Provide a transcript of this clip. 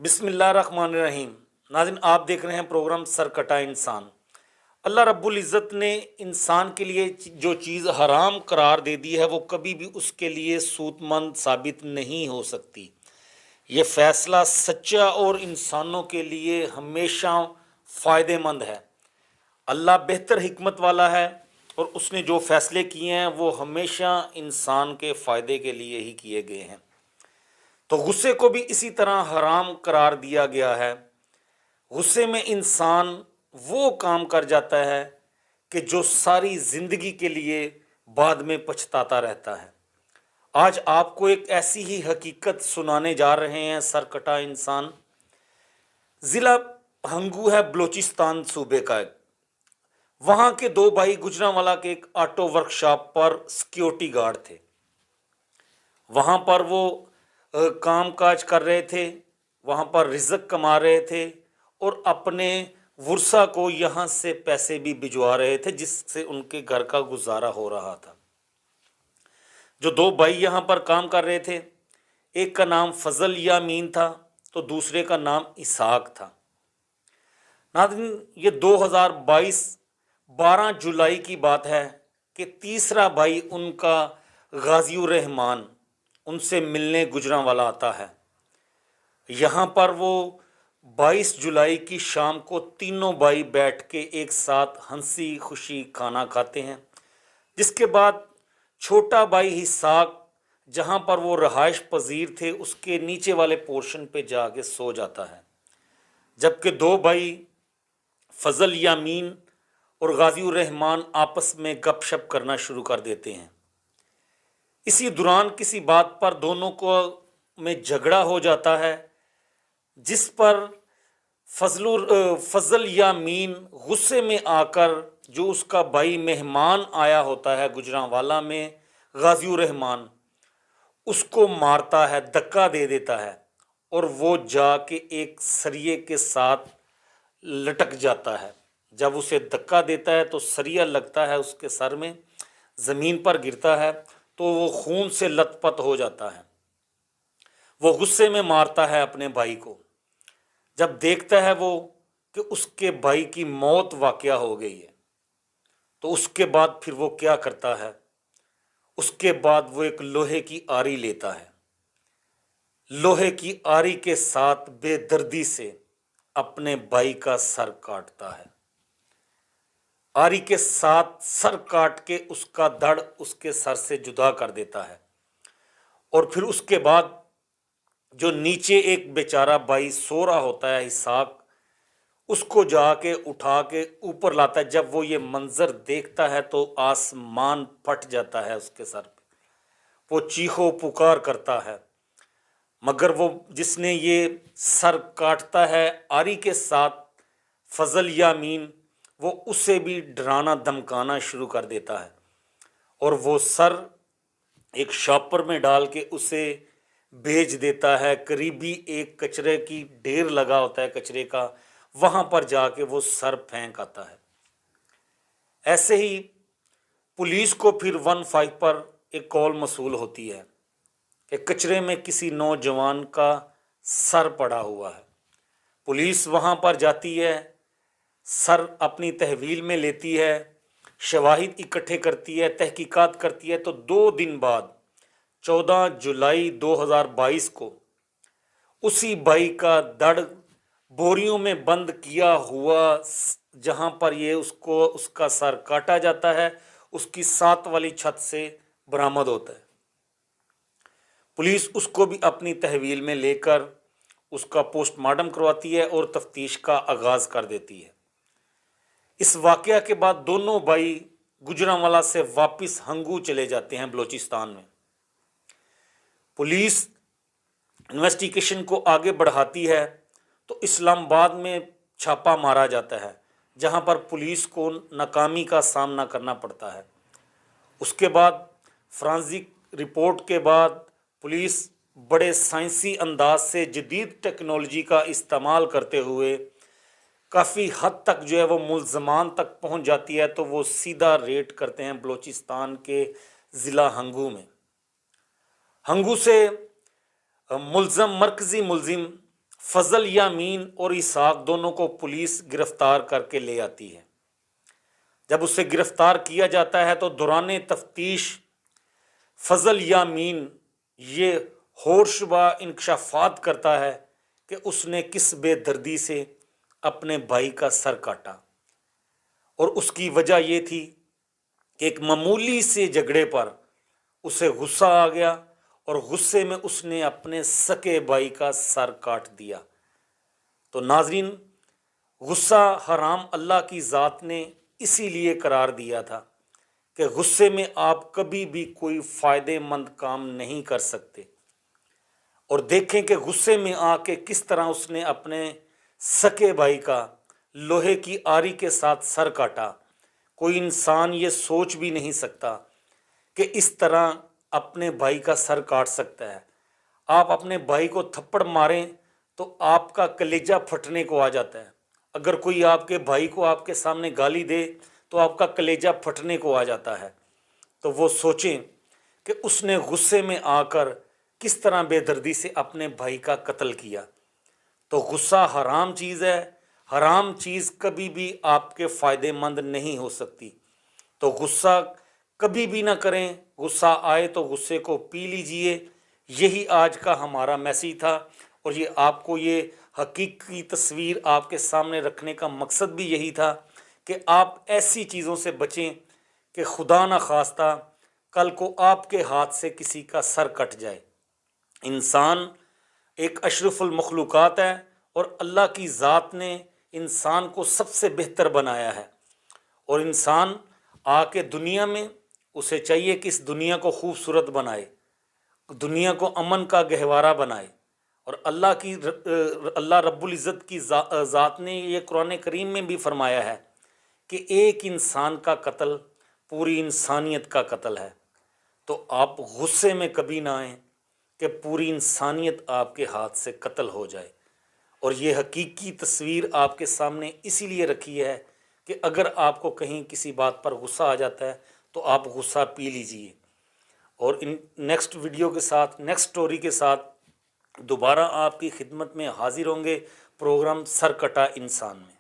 بسم اللہ الرحمن الرحیم۔ ناظرین، آپ دیکھ رہے ہیں پروگرام سرکٹا انسان۔ اللہ رب العزت نے انسان کے لیے جو چیز حرام قرار دے دی ہے وہ کبھی بھی اس کے لیے سود مند ثابت نہیں ہو سکتی۔ یہ فیصلہ سچا اور انسانوں کے لیے ہمیشہ فائدہ مند ہے۔ اللہ بہتر حکمت والا ہے اور اس نے جو فیصلے کیے ہیں وہ ہمیشہ انسان کے فائدے کے لیے ہی کیے گئے ہیں۔ تو غصے کو بھی اسی طرح حرام قرار دیا گیا ہے۔ غصے میں انسان وہ کام کر جاتا ہے کہ جو ساری زندگی کے لیے بعد میں پچھتاتا رہتا ہے۔ آج آپ کو ایک ایسی ہی حقیقت سنانے جا رہے ہیں سرکٹا انسان۔ ضلع ہنگو ہے بلوچستان صوبے کا ایک۔ وہاں کے دو بھائی گجرانوالہ کے ایک آٹو ورکشاپ پر سیکیورٹی گارڈ تھے۔ وہاں پر وہ کام کاج کر رہے تھے، وہاں پر رزق کما رہے تھے اور اپنے ورثہ کو یہاں سے پیسے بھی بھجوا رہے تھے جس سے ان کے گھر کا گزارا ہو رہا تھا۔ جو دو بھائی یہاں پر کام کر رہے تھے، ایک کا نام فضل یامین تھا تو دوسرے کا نام اسحاق تھا۔ ناظرین، یہ 2022 12 جولائی کی بات ہے کہ تیسرا بھائی ان کا غازی الرحمان ان سے ملنے گجرانوالہ آتا ہے۔ یہاں پر وہ 22 جولائی کی شام کو تینوں بھائی بیٹھ کے ایک ساتھ ہنسی خوشی کھانا کھاتے ہیں، جس کے بعد چھوٹا بھائی اسحاق جہاں پر وہ رہائش پذیر تھے اس کے نیچے والے پورشن پہ جا کے سو جاتا ہے، جبکہ دو بھائی فضل یامین اور غازی الرحمان آپس میں گپ شپ کرنا شروع کر دیتے ہیں۔ اسی دوران کسی بات پر دونوں کو میں جھگڑا ہو جاتا ہے، جس پر فضل یامین غصے میں آ کر جو اس کا بھائی مہمان آیا ہوتا ہے گجرانوالہ میں غازی الرحمان، اس کو مارتا ہے، دھکا دے دیتا ہے اور وہ جا کے ایک سریے کے ساتھ لٹک جاتا ہے۔ جب اسے دھکا دیتا ہے تو سریا لگتا ہے اس کے سر میں، زمین پر گرتا ہے تو وہ خون سے لت پت ہو جاتا ہے۔ وہ غصے میں مارتا ہے اپنے بھائی کو۔ جب دیکھتا ہے وہ کہ اس کے بھائی کی موت واقع ہو گئی ہے تو اس کے بعد پھر وہ کیا کرتا ہے، اس کے بعد وہ ایک لوہے کی آری لیتا ہے، لوہے کی آری کے ساتھ بے دردی سے اپنے بھائی کا سر کاٹتا ہے۔ آری کے ساتھ سر کاٹ کے اس کا دھڑ اس کے سر سے جدا کر دیتا ہے، اور پھر اس کے بعد جو نیچے ایک بیچارہ بھائی سو رہا ہوتا ہے اسحاق، اس کو جا کے اٹھا کے اوپر لاتا ہے۔ جب وہ یہ منظر دیکھتا ہے تو آسمان پھٹ جاتا ہے اس کے سر پہ، وہ چیخو پکار کرتا ہے، مگر وہ جس نے یہ سر کاٹتا ہے آری کے ساتھ فضل یامین، وہ اسے بھی ڈرانا دھمکانا شروع کر دیتا ہے اور وہ سر ایک شاپر میں ڈال کے اسے بھیج دیتا ہے۔ قریبی ایک کچرے کی ڈھیر لگا ہوتا ہے کچرے کا، وہاں پر جا کے وہ سر پھینک آتا ہے۔ ایسے ہی پولیس کو پھر 15 پر ایک کال موصول ہوتی ہے کہ کچرے میں کسی نوجوان کا سر پڑا ہوا ہے۔ پولیس وہاں پر جاتی ہے، سر اپنی تحویل میں لیتی ہے، شواہد اکٹھے کرتی ہے، تحقیقات کرتی ہے، تو 2 دن بعد 14 جولائی 2022 کو اسی بھائی کا دھڑ بوریوں میں بند کیا ہوا جہاں پر یہ اس کا سر کاٹا جاتا ہے، اس کی 7 والی چھت سے برآمد ہوتا ہے۔ پولیس اس کو بھی اپنی تحویل میں لے کر اس کا پوسٹ مارٹم کرواتی ہے اور تفتیش کا آغاز کر دیتی ہے۔ اس واقعہ کے بعد دونوں بھائی گجرانوالہ سے واپس ہنگو چلے جاتے ہیں بلوچستان میں۔ پولیس انویسٹیگیشن کو آگے بڑھاتی ہے تو اسلام آباد میں چھاپا مارا جاتا ہے، جہاں پر پولیس کو ناکامی کا سامنا کرنا پڑتا ہے۔ اس کے بعد فرانزک رپورٹ کے بعد پولیس بڑے سائنسی انداز سے جدید ٹیکنالوجی کا استعمال کرتے ہوئے کافی حد تک جو ہے وہ ملزمان تک پہنچ جاتی ہے، تو وہ سیدھا ریڈ کرتے ہیں بلوچستان کے ضلع ہنگو میں۔ ہنگو سے مرکزی ملزم فضل یامین اور اسحاق دونوں کو پولیس گرفتار کر کے لے آتی ہے۔ جب اسے گرفتار کیا جاتا ہے تو دوران تفتیش فضل یامین یہ ہوشربا انکشافات کرتا ہے کہ اس نے کس بے دردی سے اپنے بھائی کا سر کاٹا، اور اس کی وجہ یہ تھی کہ ایک معمولی سے جھگڑے پر اسے غصہ آ گیا اور غصے میں اس نے اپنے سکے بھائی کا سر کاٹ دیا۔ تو ناظرین، غصہ حرام اللہ کی ذات نے اسی لیے قرار دیا تھا کہ غصے میں آپ کبھی بھی کوئی فائدے مند کام نہیں کر سکتے۔ اور دیکھیں کہ غصے میں آ کے کس طرح اس نے اپنے سکے بھائی کا لوہے کی آری کے ساتھ سر کاٹا۔ کوئی انسان یہ سوچ بھی نہیں سکتا کہ اس طرح اپنے بھائی کا سر کاٹ سکتا ہے۔ آپ اپنے بھائی کو تھپڑ ماریں تو آپ کا کلیجہ پھٹنے کو آ جاتا ہے۔ اگر کوئی آپ کے بھائی کو آپ کے سامنے گالی دے تو آپ کا کلیجہ پھٹنے کو آ جاتا ہے۔ تو وہ سوچیں کہ اس نے غصے میں آ کر کس طرح بے دردی سے اپنے بھائی کا قتل کیا۔ تو غصہ حرام چیز ہے، حرام چیز کبھی بھی آپ کے فائدے مند نہیں ہو سکتی۔ تو غصہ کبھی بھی نہ کریں، غصہ آئے تو غصے کو پی لیجئے۔ یہی آج کا ہمارا میسیج تھا، اور یہ آپ کو یہ حقیقی تصویر آپ کے سامنے رکھنے کا مقصد بھی یہی تھا کہ آپ ایسی چیزوں سے بچیں کہ خدا نہ خواستہ کل کو آپ کے ہاتھ سے کسی کا سر کٹ جائے۔ انسان ایک اشرف المخلوقات ہے، اور اللہ کی ذات نے انسان کو سب سے بہتر بنایا ہے، اور انسان آ کے دنیا میں اسے چاہیے کہ اس دنیا کو خوبصورت بنائے، دنیا کو امن کا گہوارہ بنائے۔ اور اللہ رب العزت کی ذات نے یہ قرآن کریم میں بھی فرمایا ہے کہ ایک انسان کا قتل پوری انسانیت کا قتل ہے۔ تو آپ غصے میں کبھی نہ آئیں کہ پوری انسانیت آپ کے ہاتھ سے قتل ہو جائے۔ اور یہ حقیقی تصویر آپ کے سامنے اسی لیے رکھی ہے کہ اگر آپ کو کہیں کسی بات پر غصہ آ جاتا ہے تو آپ غصہ پی لیجئے۔ اور ان نیکسٹ ویڈیو کے ساتھ، نیکسٹ سٹوری کے ساتھ دوبارہ آپ کی خدمت میں حاضر ہوں گے پروگرام سر کٹا انسان میں۔